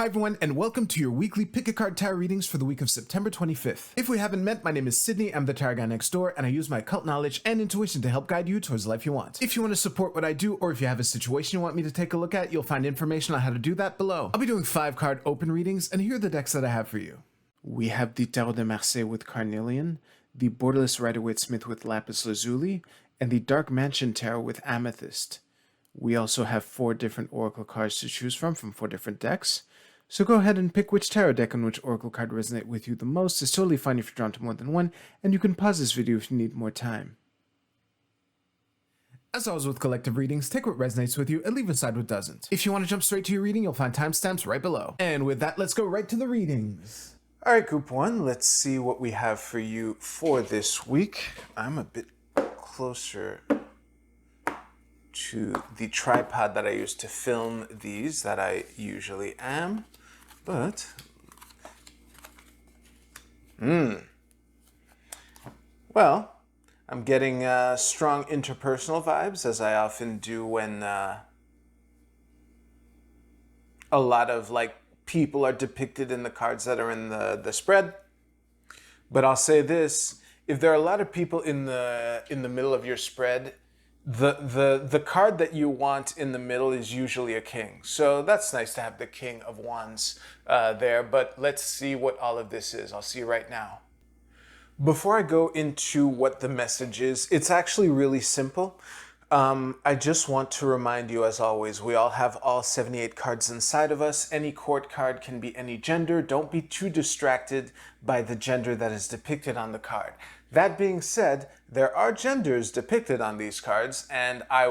Hi everyone, and welcome to your weekly Pick a Card Tarot readings for the week of September 25th. If we haven't met, my name is Sydney, I'm the tarot guy next door, and I use my occult knowledge and intuition to help guide you towards the life you want. If you want to support what I do, or if you have a situation you want me to take a look at, you'll find information on how to do that below. I'll be doing 5-card open readings, and here are the decks that I have for you. We have the Tarot de Marseille with Carnelian, the Borderless Rider-Waite-Smith with Lapis Lazuli, and the Dark Mansion Tarot with Amethyst. We also have 4 different Oracle cards to choose from 4 different decks. So go ahead and pick which tarot deck and which oracle card resonate with you the most. It's totally fine if you're drawn to more than one, and you can pause this video if you need more time. As always with collective readings, take what resonates with you and leave aside what doesn't. If you want to jump straight to your reading, you'll find timestamps right below. And with that, let's go right to the readings. Alright, Group 1, let's see what we have for you for this week. I'm a bit closer to the tripod that I use to film these that I usually am. But, well, I'm getting strong interpersonal vibes, as I often do when a lot of people are depicted in the cards that are in the spread. But I'll say this: if there are a lot of people in the middle of your spread, the card that you want in the middle is usually a king. So that's nice to have the King of Wands there, but let's see what all of this is. I'll see you right now. Before I go into what the message is, it's actually really simple. I just want to remind you, as always, we all have all 78 cards inside of us. Any court card can be any gender. Don't be too distracted by the gender that is depicted on the card. That being said, there are genders depicted on these cards, and I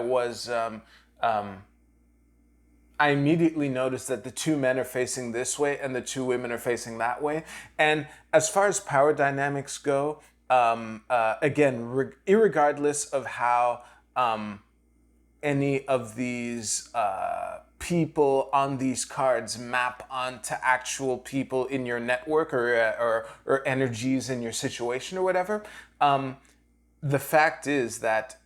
immediately noticed that the 2 men are facing this way and the 2 women are facing that way. And as far as power dynamics go, again, irregardless of how any of these people on these cards map onto actual people in your network or energies in your situation or whatever, the fact is that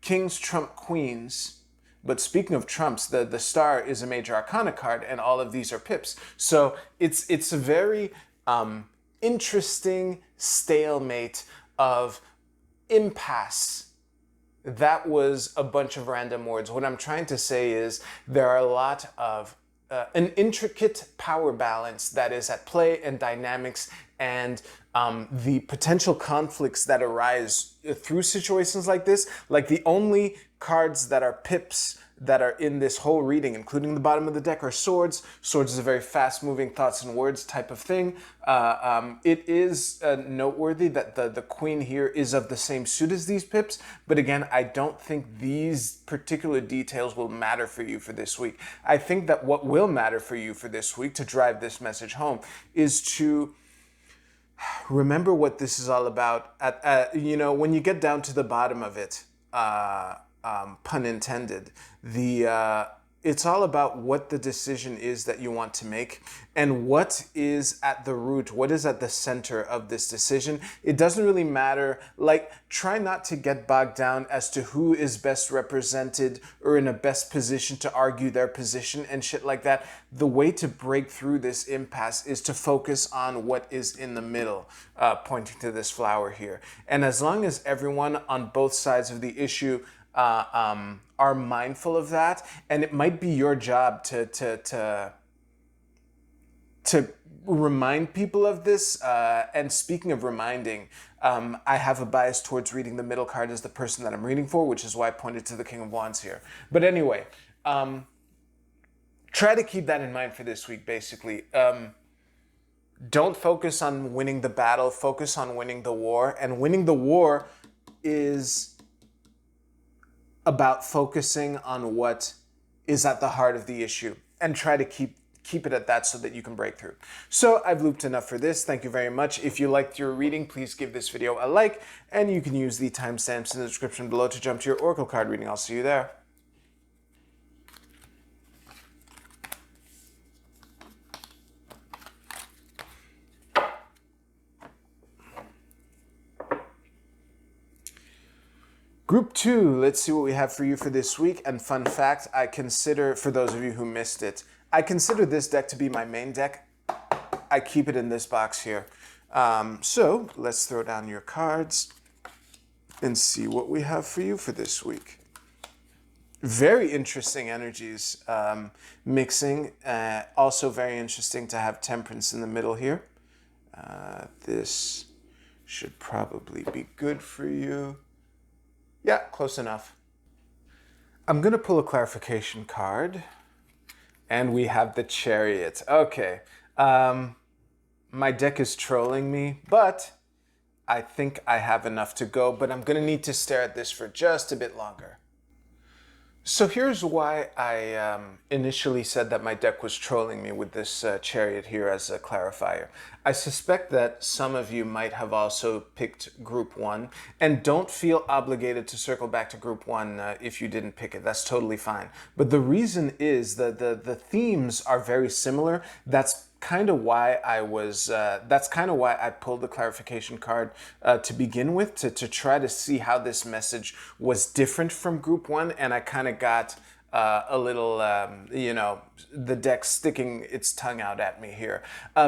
kings trump queens. But speaking of trumps, the star is a major arcana card, and all of these are pips. So it's a very interesting stalemate of impasse. That was a bunch of random words. What I'm trying to say is there are a lot of an intricate power balance that is at play, and dynamics, and the potential conflicts that arise through situations like this. Like, the only cards that are pips that are in this whole reading, including the bottom of the deck, are swords. Swords is a very fast-moving thoughts and words type of thing. It is noteworthy that the queen here is of the same suit as these pips, but again, I don't think these particular details will matter for you for this week. I think that what will matter for you for this week, to drive this message home, is to remember what this is all about. When you get down to the bottom of it, pun intended, it's all about what the decision is that you want to make and what is at the root, what is at the center of this decision. It doesn't really matter. Try not to get bogged down as to who is best represented or in a best position to argue their position and shit like that. The way to break through this impasse is to focus on what is in the middle, pointing to this flower here. And as long as everyone on both sides of the issue are mindful of that, and it might be your job to remind people of this. And speaking of reminding, I have a bias towards reading the middle card as the person that I'm reading for, which is why I pointed to the King of Wands here. But anyway, try to keep that in mind for this week, basically. Don't focus on winning the battle, focus on winning the war. And winning the war is about focusing on what is at the heart of the issue, and try to keep it at that so that you can break through. So I've looped enough for this. Thank you very much. If you liked your reading, please give this video a like, and you can use the timestamps in the description below to jump to your Oracle card reading. I'll see you there. Group 2, let's see what we have for you for this week. And fun fact, I consider, for those of you who missed it, I consider this deck to be my main deck. I keep it in this box here. So let's throw down your cards and see what we have for you for this week. Very interesting energies mixing. Also very interesting to have Temperance in the middle here. This should probably be good for you. Yeah, close enough. I'm going to pull a clarification card. And we have the Chariot. Okay. My deck is trolling me, but I think I have enough to go. But I'm going to need to stare at this for just a bit longer. So here's why I initially said that my deck was trolling me with this Chariot here as a clarifier. I suspect that some of you might have also picked Group 1, and don't feel obligated to circle back to Group 1 if you didn't pick it. That's totally fine. But the reason is that the themes are very similar. That's kind of why I pulled the clarification card to begin with, to try to see how this message was different from Group 1, and I kind of got a little, the deck sticking its tongue out at me here,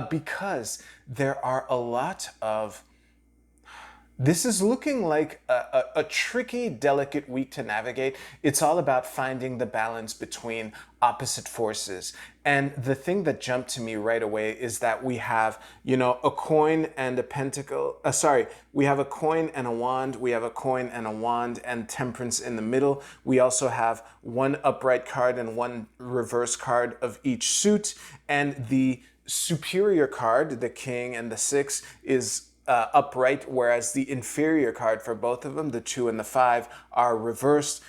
because there are a lot of... This is looking like a tricky, delicate week to navigate. It's all about finding the balance between opposite forces. And the thing that jumped to me right away is that we have, a coin and a pentacle. We have a coin and a wand. We have a coin and a wand and Temperance in the middle. We also have one upright card and one reverse card of each suit. And the superior card, the King and the Six, is upright, whereas the inferior card for both of them, the 2 and the 5, are reversed.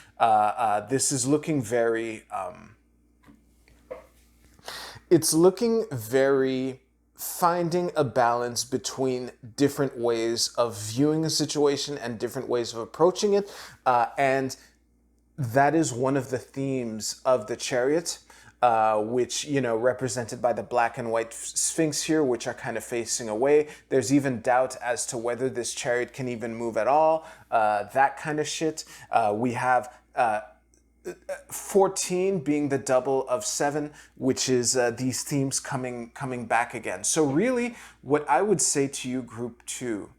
This is looking very... it's looking very finding a balance between different ways of viewing a situation and different ways of approaching it. And that is one of the themes of the Chariot. Which, represented by the black and white Sphinx here, which are kind of facing away. There's even doubt as to whether this Chariot can even move at all, that kind of shit. We have 14 being the double of 7, which is these themes coming back again. So really, what I would say to you, Group 2,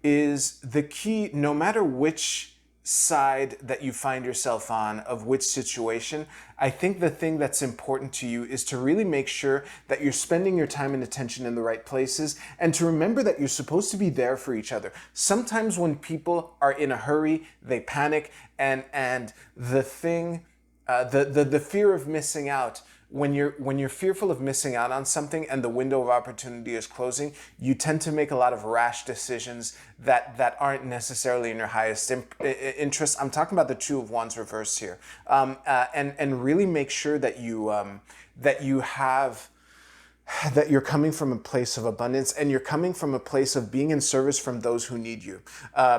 is the key, no matter which side that you find yourself on of which situation, I think the thing that's important to you is to really make sure that you're spending your time and attention in the right places, and to remember that you're supposed to be there for each other. Sometimes when people are in a hurry, they panic, and the thing, the fear of missing out, when you're fearful of missing out on something and the window of opportunity is closing, you tend to make a lot of rash decisions that aren't necessarily in your highest interest. I'm talking about the 2 of Wands reversed here, and really make sure that that you're coming from a place of abundance, and you're coming from a place of being in service from those who need you,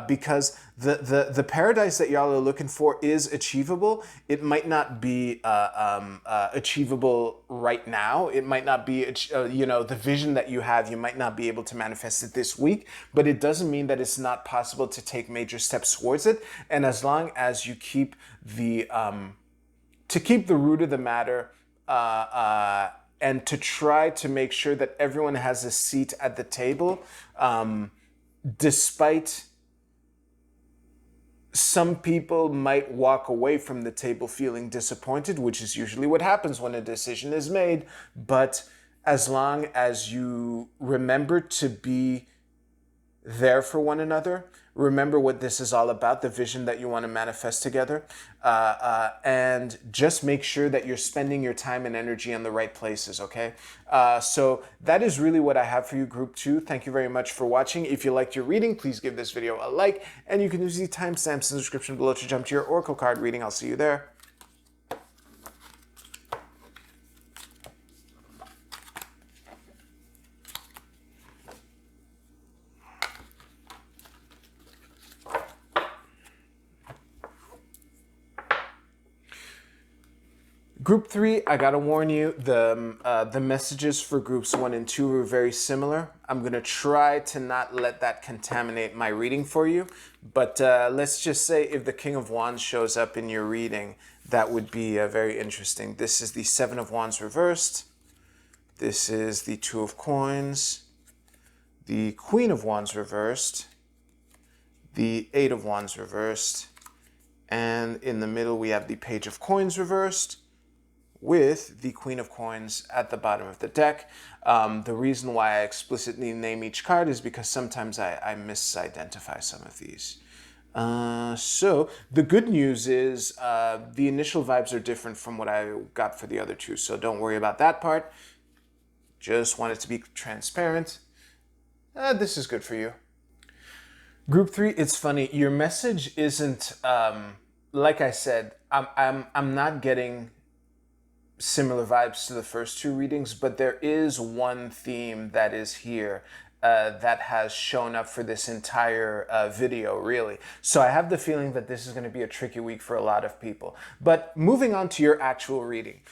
because the paradise that y'all are looking for is achievable. It might not be achievable right now. It might not be the vision that you have, you might not be able to manifest it this week, but it doesn't mean that it's not possible to take major steps towards it. And as long as you keep the root of the matter, and to try to make sure that everyone has a seat at the table, despite some people might walk away from the table feeling disappointed, which is usually what happens when a decision is made. But as long as you remember to be there for one another, remember what this is all about, the vision that you want to manifest together, and just make sure that you're spending your time and energy in the right places, okay? So that is really what I have for you, Group 2. Thank you very much for watching. If you liked your reading, please give this video a like, and you can use the timestamps in the description below to jump to your Oracle card reading. I'll see you there. Group 3, I gotta warn you, the messages for groups 1 and 2 are very similar. I'm gonna try to not let that contaminate my reading for you, but let's just say if the King of Wands shows up in your reading, that would be very interesting. This is the Seven of Wands reversed. This is the Two of Coins, the Queen of Wands reversed, the Eight of Wands reversed, and in the middle we have the Page of Coins reversed with the Queen of Coins at the bottom of the deck. The reason why I explicitly name each card is because sometimes I misidentify some of these. So the good news is the initial vibes are different from what I got for the other two, so don't worry about that part. Just wanted to be transparent. This is good for you. Group 3, it's funny. Your message isn't, like I said, I'm not getting similar vibes to the first two readings, but there is one theme that is here that has shown up for this entire video, really. So I have the feeling that this is going to be a tricky week for a lot of people. But moving on to your actual reading.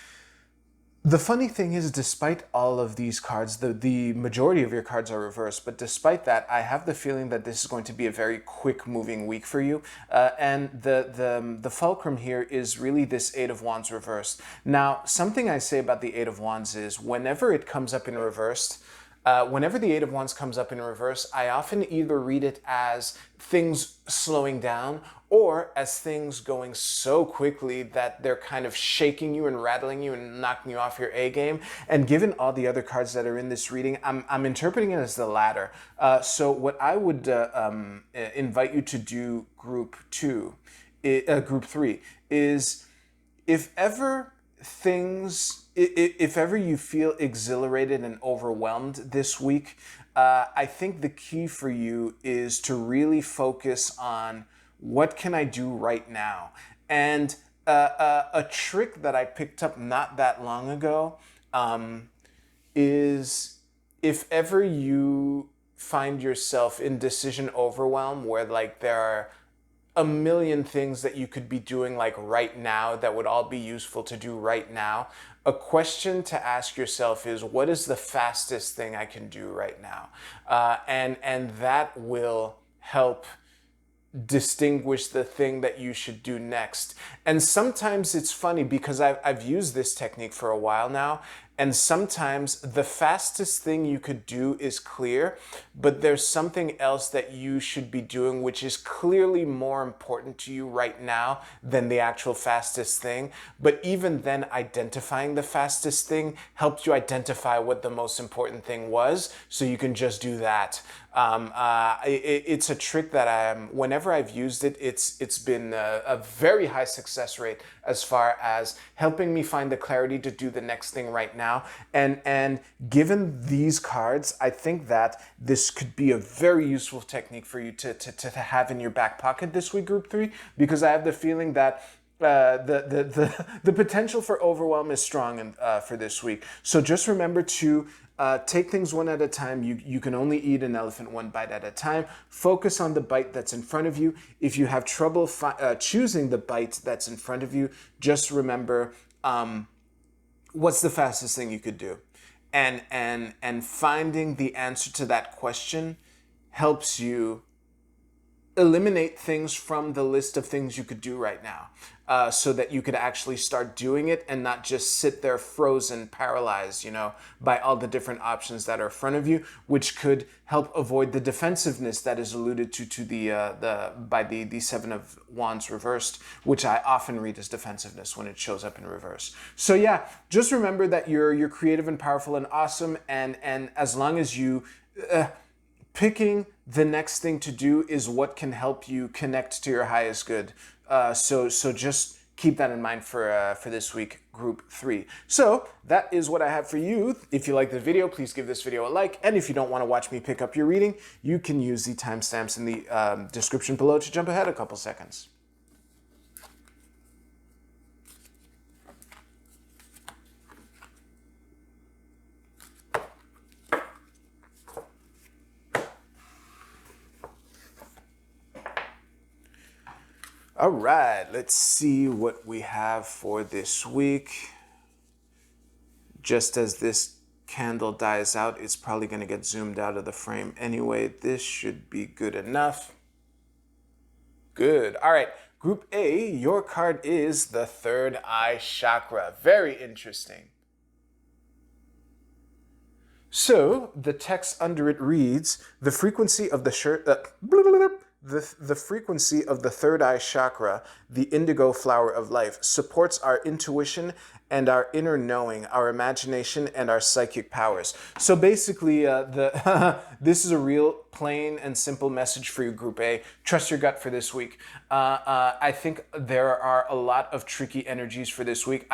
The funny thing is, despite all of these cards, the majority of your cards are reversed, but despite that, I have the feeling that this is going to be a very quick moving week for you. And the fulcrum here is really this Eight of Wands reversed. Now, something I say about the Eight of Wands is whenever it comes up in reversed, whenever the Eight of Wands comes up in reverse, I often either read it as things slowing down or as things going so quickly that they're kind of shaking you and rattling you and knocking you off your A game. And given all the other cards that are in this reading, I'm interpreting it as the latter. So what I would invite you to do, Group 3, is if ever you feel exhilarated and overwhelmed this week, I think the key for you is to really focus on what can I do right now. And a trick that I picked up not that long ago is if ever you find yourself in decision overwhelm where like there are a million things that you could be doing like right now that would all be useful to do right now, a question to ask yourself is, what is the fastest thing I can do right now? And that will help distinguish the thing that you should do next. And sometimes it's funny because I've used this technique for a while now, and sometimes the fastest thing you could do is clear, but there's something else that you should be doing which is clearly more important to you right now than the actual fastest thing. But even then, identifying the fastest thing helps you identify what the most important thing was, so you can just do that. It's a trick that whenever I've used it, it's been a very high success rate as far as helping me find the clarity to do the next thing right now. And given these cards, I think that this could be a very useful technique for you to have in your back pocket this week, Group 3, because I have the feeling that the potential for overwhelm is strong for this week. So just remember to take things one at a time. You can only eat an elephant one bite at a time. Focus on the bite that's in front of you. If you have trouble choosing the bite that's in front of you, just remember what's the fastest thing you could do. And finding the answer to that question helps you eliminate things from the list of things you could do right now, so that you could actually start doing it and not just sit there frozen, paralyzed, by all the different options that are in front of you, which could help avoid the defensiveness that is alluded to by the Seven of Wands reversed, which I often read as defensiveness when it shows up in reverse. So yeah, just remember that you're creative and powerful and awesome, and as long as you picking the next thing to do is what can help you connect to your highest good. So just keep that in mind for this week, Group 3. So that is what I have for you. If you like the video, please give this video a like. And if you don't want to watch me pick up your reading, you can use the timestamps in the description below to jump ahead a couple seconds. All right, let's see what we have for this week. Just as this candle dies out, it's probably going to get zoomed out of the frame anyway. This should be good enough. Good. All right, Group A, your card is the third eye chakra. Very interesting. So the text under it reads, the frequency of the frequency of the third eye chakra, the indigo flower of life, supports our intuition and our inner knowing, our imagination and our psychic powers. So basically, this is a real plain and simple message for you, Group A. Trust your gut for this week. I think there are a lot of tricky energies for this week.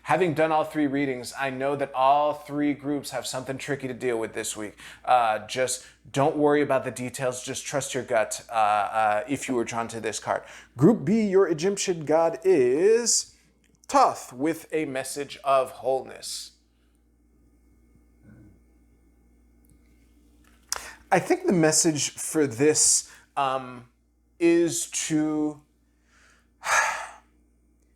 Having done all three readings, I know that all three groups have something tricky to deal with this week. Just don't worry about the details. Just trust your gut if you were drawn to this card. Group B, your Egyptian god is Thoth, with a message of wholeness. I think the message for this is to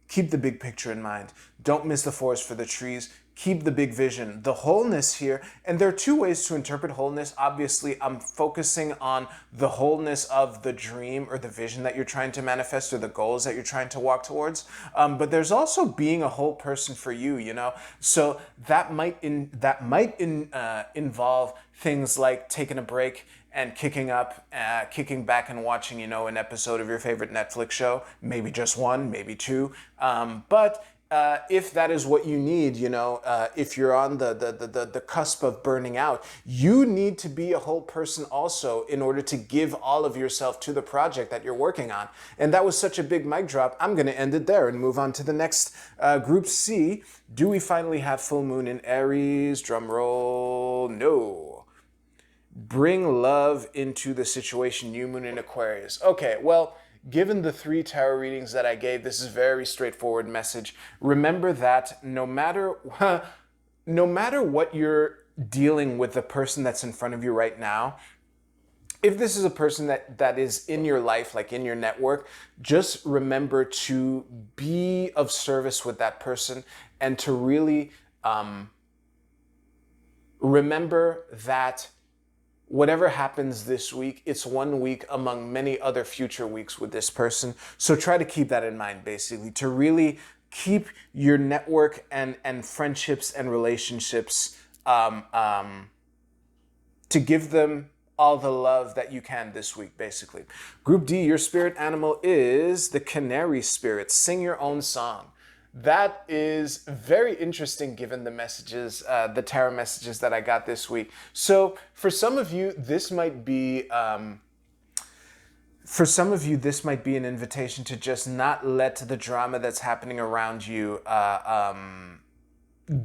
keep the big picture in mind. Don't miss the forest for the trees. Keep the big vision. The wholeness here, and there are two ways to interpret wholeness. Obviously, I'm focusing on the wholeness of the dream or the vision that you're trying to manifest or the goals that you're trying to walk towards. But there's also being a whole person for you, you know? So that might involve things like taking a break and kicking back and watching, you know, an episode of your favorite Netflix show, maybe just one, maybe two. But if that is what you need, you know, if you're on the cusp of burning out, you need to be a whole person also in order to give all of yourself to the project that you're working on. And that was such a big mic drop. I'm going to end it there and move on to the next Group C. Do we finally have full moon in Aries? Drum roll. No. Bring love into the situation. New moon in Aquarius. Okay, well, given the three tarot readings that I gave, this is a very straightforward message. Remember that no matter what you're dealing with the person that's in front of you right now, if this is a person that is in your life, like in your network, just remember to be of service with that person and to really remember that whatever happens this week, it's 1 week among many other future weeks with this person. So try to keep that in mind, basically, to really keep your network and friendships and relationships, to give them all the love that you can this week, basically. Group D, your spirit animal is the canary spirit. Sing your own song. That is very interesting given the messages, the tarot messages that I got this week. So for some of you, this might be an invitation to just not let the drama that's happening around you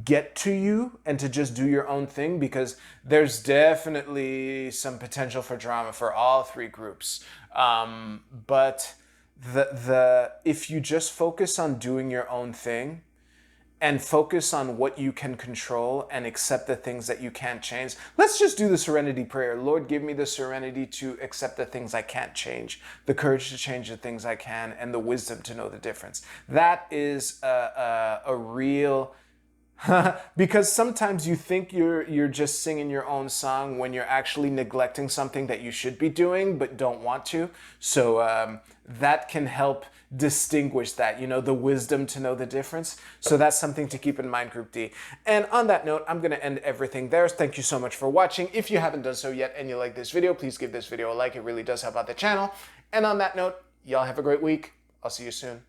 get to you and to just do your own thing, because there's definitely some potential for drama for all three groups. But if you just focus on doing your own thing and focus on what you can control and accept the things that you can't change. Let's just do the serenity prayer. Lord, give me the serenity to accept the things I can't change, the courage to change the things I can, and the wisdom to know the difference. That is a real... because sometimes you think you're just singing your own song when you're actually neglecting something that you should be doing but don't want to. So that can help distinguish that, you know, the wisdom to know the difference. So that's something to keep in mind, Group D. And on that note, I'm going to end everything there. Thank you so much for watching. If you haven't done so yet and you like this video, please give this video a like. It really does help out the channel. And on that note, y'all have a great week. I'll see you soon.